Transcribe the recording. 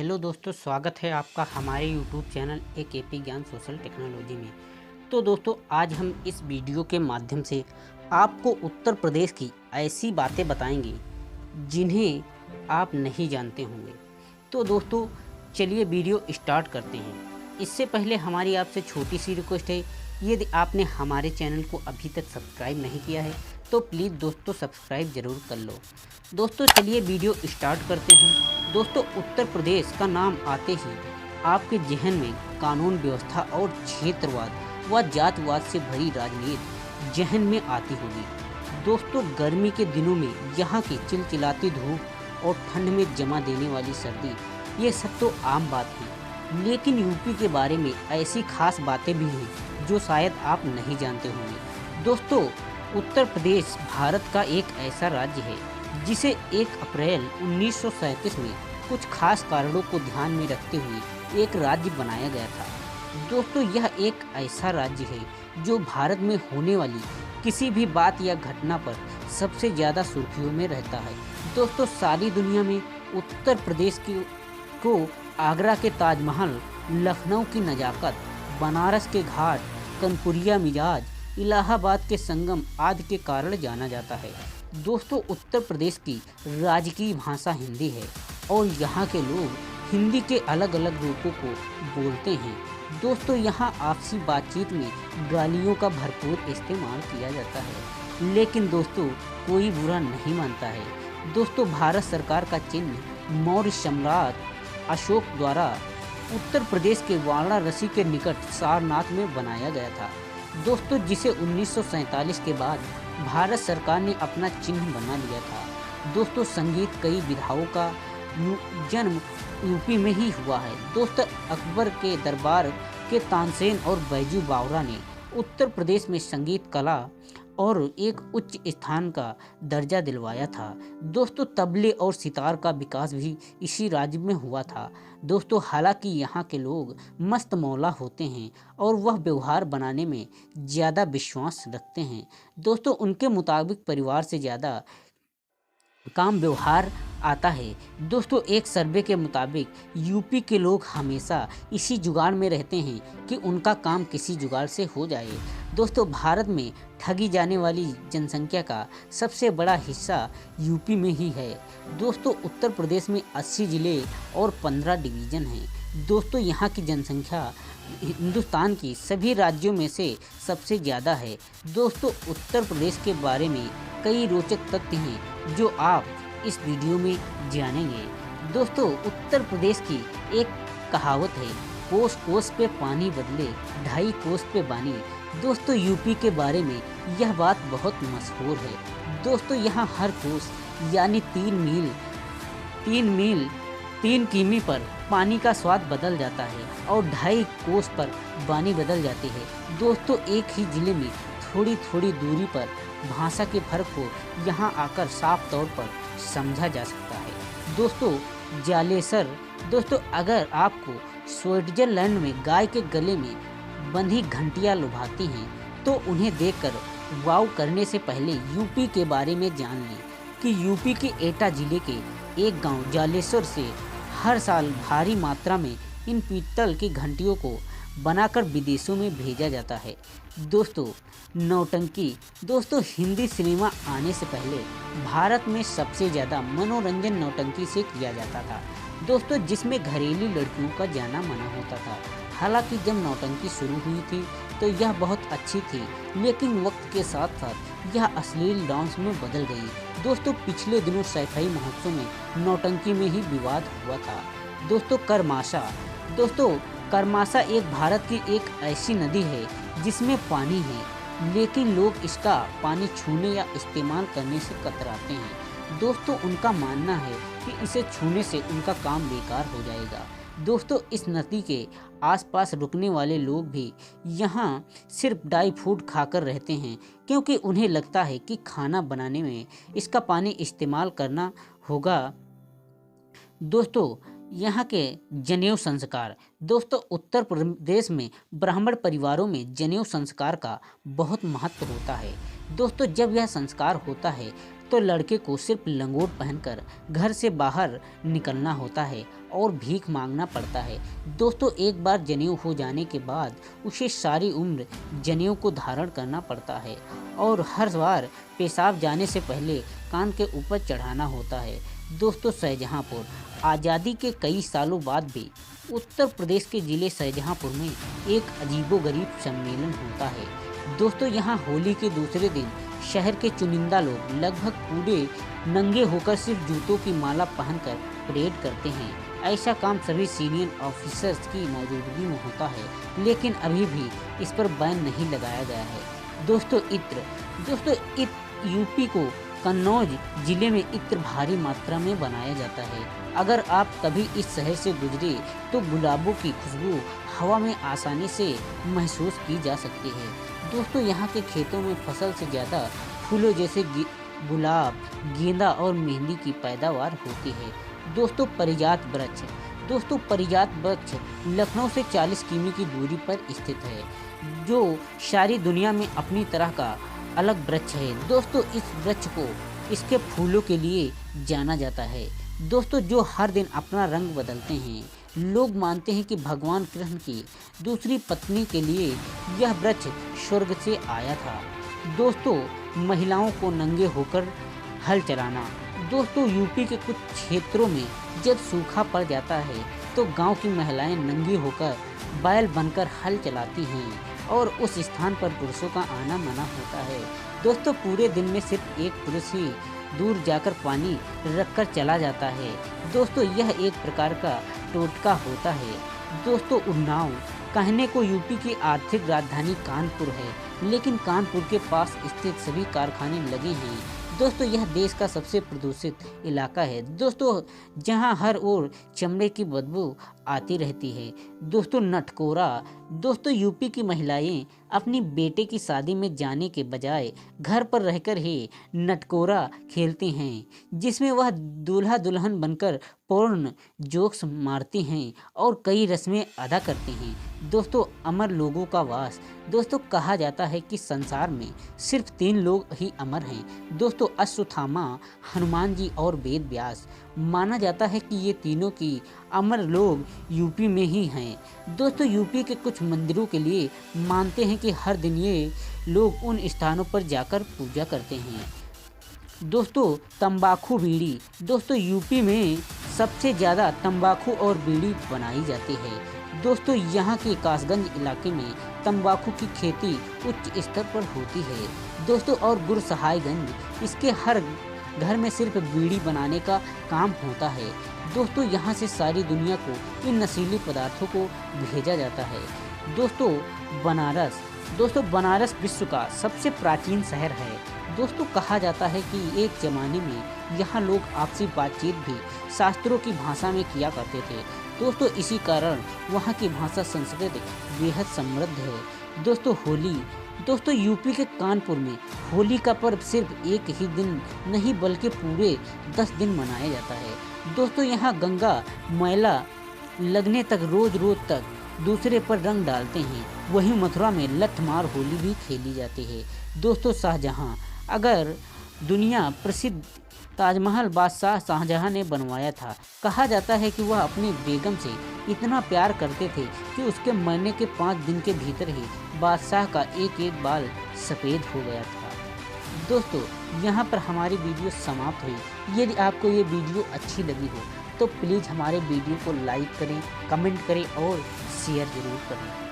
Hello दोस्तों, स्वागत है आपका हमारे यूट्यूब चैनल एकेपी ज्ञान सोशल टेक्नोलॉजी में। तो दोस्तों, आज हम इस वीडियो के माध्यम से आपको उत्तर प्रदेश की ऐसी बातें बताएंगे जिन्हें आप नहीं जानते होंगे। तो दोस्तों, चलिए वीडियो स्टार्ट करते हैं। इससे पहले हमारी आपसे छोटी सी रिक्वेस्ट है, यदि आपने हमारे चैनल को अभी तक सब्सक्राइब नहीं किया है तो प्लीज़ दोस्तों सब्सक्राइब ज़रूर कर लो। दोस्तों चलिए वीडियो स्टार्ट करते हैं। दोस्तों, उत्तर प्रदेश का नाम आते ही आपके जहन में कानून व्यवस्था और क्षेत्रवाद व जातवाद से भरी राजनीति जहन में आती होगी। दोस्तों, गर्मी के दिनों में यहाँ की चिलचिलाती धूप और ठंड में जमा देने वाली सर्दी, ये सब तो आम बात है, लेकिन यूपी के बारे में ऐसी खास बातें भी हैं जो शायद आप नहीं जानते होंगे। दोस्तों, उत्तर प्रदेश भारत का एक ऐसा राज्य है जिसे 1 अप्रैल 1937 में कुछ खास कारणों को ध्यान में रखते हुए एक राज्य बनाया गया था। दोस्तों, यह एक ऐसा राज्य है जो भारत में होने वाली किसी भी बात या घटना पर सबसे ज़्यादा सुर्खियों में रहता है। दोस्तों, सारी दुनिया में उत्तर प्रदेश को आगरा के ताजमहल, लखनऊ की नज़ाकत, बनारस के घाट, कानपुरिया मिजाज, इलाहाबाद के संगम आदि के कारण जाना जाता है। दोस्तों, उत्तर प्रदेश की राजकीय भाषा हिंदी है और यहाँ के लोग हिंदी के अलग अलग रूपों को बोलते हैं। दोस्तों, यहाँ आपसी बातचीत में गालियों का भरपूर इस्तेमाल किया जाता है, लेकिन दोस्तों कोई बुरा नहीं मानता है। दोस्तों, भारत सरकार का चिन्ह मौर्य सम्राट अशोक द्वारा उत्तर प्रदेश के वाराणसी के निकट सारनाथ में बनाया गया था। दोस्तों, जिसे 1947 के बाद भारत सरकार ने अपना चिन्ह बना लिया था। दोस्तों, संगीत कई विधाओं का जन्म यूपी में ही हुआ है। दोस्तों, अकबर के दरबार के तानसेन और बैजू बावरा ने उत्तर प्रदेश में संगीत कला और एक उच्च स्थान का दर्जा दिलवाया था। दोस्तों, तबले और सितार का विकास भी इसी राज्य में हुआ था। दोस्तों, हालांकि यहाँ के लोग मस्त मौला होते हैं और वह व्यवहार बनाने में ज़्यादा विश्वास रखते हैं। दोस्तों, उनके मुताबिक परिवार से ज़्यादा काम व्यवहार आता है। दोस्तों, एक सर्वे के मुताबिक यूपी के लोग हमेशा इसी जुगाड़ में रहते हैं कि उनका काम किसी जुगाड़ से हो जाए। दोस्तों, भारत में ठगी जाने वाली जनसंख्या का सबसे बड़ा हिस्सा यूपी में ही है। दोस्तों, उत्तर प्रदेश में 80 जिले और 15 डिवीज़न हैं। दोस्तों, यहाँ की जनसंख्या हिंदुस्तान की सभी राज्यों में से सबसे ज़्यादा है। दोस्तों, उत्तर प्रदेश के बारे में कई रोचक तथ्य हैं जो आप इस वीडियो में जानेंगे। दोस्तों, उत्तर प्रदेश की एक कहावत है, कोस कोस पे पानी बदले, ढाई कोस पे बानी। दोस्तों, यूपी के बारे में यह बात बहुत मशहूर है। दोस्तों, यहाँ हर कोस यानी 3 किमी पर पानी का स्वाद बदल जाता है और 2.5 कोस पर बानी बदल जाती है। दोस्तों, एक ही जिले में थोड़ी थोड़ी दूरी पर भाषा के फर्क को यहाँ आकर साफ तौर पर समझा जा सकता है। दोस्तों, जालेसर। दोस्तों, अगर आपको स्विट्जरलैंड में गाय के गले में बंधी घंटियाँ लुभाती हैं तो उन्हें देखकर वाव करने से पहले यूपी के बारे में जान लें कि यूपी के एटा जिले के एक गांव जालेसर से हर साल भारी मात्रा में इन पीतल की घंटियों को बनाकर विदेशों में भेजा जाता है। दोस्तों, नौटंकी। दोस्तों, हिंदी सिनेमा आने से पहले भारत में सबसे ज़्यादा मनोरंजन नौटंकी से किया जाता था। दोस्तों, जिसमें घरेलू लड़कियों का जाना मना होता था। हालांकि जब नौटंकी शुरू हुई थी तो यह बहुत अच्छी थी, लेकिन वक्त के साथ साथ यह अश्लील डांस में बदल गई। दोस्तों, पिछले दिनों सैफई महोत्सव में नौटंकी में ही विवाद हुआ था। दोस्तों, करमाशा। दोस्तों, करमाशा एक भारत की एक ऐसी नदी है जिसमें पानी है, लेकिन लोग इसका पानी छूने या इस्तेमाल करने से कतराते हैं। दोस्तों, उनका मानना है कि इसे छूने से उनका काम बेकार हो जाएगा। दोस्तों, इस नदी के आसपास रुकने वाले लोग भी यहाँ सिर्फ ड्राई फ्रूट खाकर रहते हैं, क्योंकि उन्हें लगता है कि खाना बनाने में इसका पानी इस्तेमाल करना होगा। दोस्तों, यहाँ के जनेऊ संस्कार। दोस्तों, उत्तर प्रदेश में ब्राह्मण परिवारों में जनेऊ संस्कार का बहुत महत्व होता है। दोस्तों, जब यह संस्कार होता है तो लड़के को सिर्फ लंगोट पहनकर घर से बाहर निकलना होता है और भीख मांगना पड़ता है। दोस्तों एक बार जनेऊ हो जाने के बाद उसे सारी उम्र जनेऊ को धारण करना पड़ता है और हर बार पेशाब जाने से पहले कान के ऊपर चढ़ाना होता है। दोस्तों शाहजहाँपुर आज़ादी के कई सालों बाद भी उत्तर प्रदेश के ज़िले शाहजहाँपुर में एक अजीबोगरीब सम्मेलन होता है। दोस्तों यहाँ होली के दूसरे दिन शहर के चुनिंदा लोग लगभग पूरे नंगे होकर सिर्फ जूतों की माला पहनकर परेड करते हैं। ऐसा काम सभी सीनियर ऑफिसर्स की मौजूदगी में होता है, लेकिन अभी भी इस पर बैन नहीं लगाया गया है। दोस्तों इत्र यूपी को कन्नौज जिले में इत्र भारी मात्रा में बनाया जाता है। अगर आप कभी इस शहर से गुजरे तो गुलाबों की खुशबू हवा में आसानी से महसूस की जा सकती है। दोस्तों यहाँ के खेतों में फसल से ज़्यादा फूलों जैसे गुलाब, गेंदा और मेहंदी की पैदावार होती है। दोस्तों पारिजात वृक्ष लखनऊ से 40 किमी की दूरी पर स्थित है, जो सारी दुनिया में अपनी तरह का अलग वृक्ष है। दोस्तों इस वृक्ष को इसके फूलों के लिए जाना जाता है। दोस्तों जो हर दिन अपना रंग बदलते हैं। लोग मानते हैं कि भगवान कृष्ण की दूसरी पत्नी के लिए यह वृक्ष स्वर्ग से आया था। दोस्तों महिलाओं को नंगे होकर हल चलाना। दोस्तों यूपी के कुछ क्षेत्रों में जब सूखा पड़ जाता है तो गांव की महिलाएं नंगी होकर बैल बनकर हल चलाती हैं और उस स्थान पर पुरुषों का आना मना होता है। दोस्तों पूरे दिन में सिर्फ एक पुरुष ही दूर जाकर पानी रखकर चला जाता है। दोस्तों यह एक प्रकार का टोटका होता है। दोस्तों उन्नाव कहने को यूपी की आर्थिक राजधानी कानपुर है, लेकिन कानपुर के पास स्थित सभी कारखाने लगे हैं। दोस्तों यह देश का सबसे प्रदूषित इलाका है। दोस्तों जहां हर ओर चमड़े की बदबू आती रहती है। दोस्तों नटकोरा। दोस्तों यूपी की महिलाएं अपनी बेटे की शादी में जाने के बजाय घर पर रहकर ही नटकोरा खेलती हैं, जिसमें वह दूल्हा दुल्हन बनकर पूर्ण जोक्स मारती हैं और कई रस्में अदा करती हैं। दोस्तों अमर लोगों का वास। दोस्तों कहा जाता है कि संसार में सिर्फ 3 लोग ही अमर हैं। दोस्तों अश्वत्थामा, हनुमान जी और वेद व्यास। माना जाता है कि ये तीनों की अमर लोग यूपी में ही हैं। दोस्तों यूपी के कुछ मंदिरों के लिए मानते हैं कि हर दिन ये लोग उन स्थानों पर जाकर पूजा करते हैं। दोस्तों तंबाकू बीड़ी। दोस्तों यूपी में सबसे ज़्यादा तंबाकू और बीड़ी बनाई जाती है। दोस्तों यहाँ के कासगंज इलाके में तंबाकू की खेती उच्च स्तर पर होती है। दोस्तों और गुरसहायगंज, इसके हर घर में सिर्फ बीड़ी बनाने का काम होता है। दोस्तों यहाँ से सारी दुनिया को इन नशीले पदार्थों को भेजा जाता है। दोस्तों बनारस। दोस्तों बनारस विश्व का सबसे प्राचीन शहर है। दोस्तों कहा जाता है कि एक ज़माने में यहाँ लोग आपसी बातचीत भी शास्त्रों की भाषा में किया करते थे। दोस्तों इसी कारण वहाँ की भाषा संस्कृत बेहद समृद्ध है। दोस्तों होली। दोस्तों यूपी के कानपुर में होली का पर्व सिर्फ एक ही दिन नहीं बल्कि पूरे 10 दिन मनाया जाता है। दोस्तों यहाँ गंगा मैला लगने तक रोज तक दूसरे पर रंग डालते हैं। वहीं मथुरा में लठमार होली भी खेली जाती है। दोस्तों शाहजहाँ। अगर दुनिया प्रसिद्ध ताजमहल बादशाह शाहजहाँ ने बनवाया था। कहा जाता है कि वह अपनी बेगम से इतना प्यार करते थे कि उसके मरने के 5 दिन के भीतर ही बादशाह का एक एक बाल सफ़ेद हो गया था। दोस्तों यहाँ पर हमारी वीडियो समाप्त हुई। यदि आपको ये वीडियो अच्छी लगी हो तो प्लीज़ हमारे वीडियो को लाइक करें, कमेंट करें और शेयर ज़रूर करें।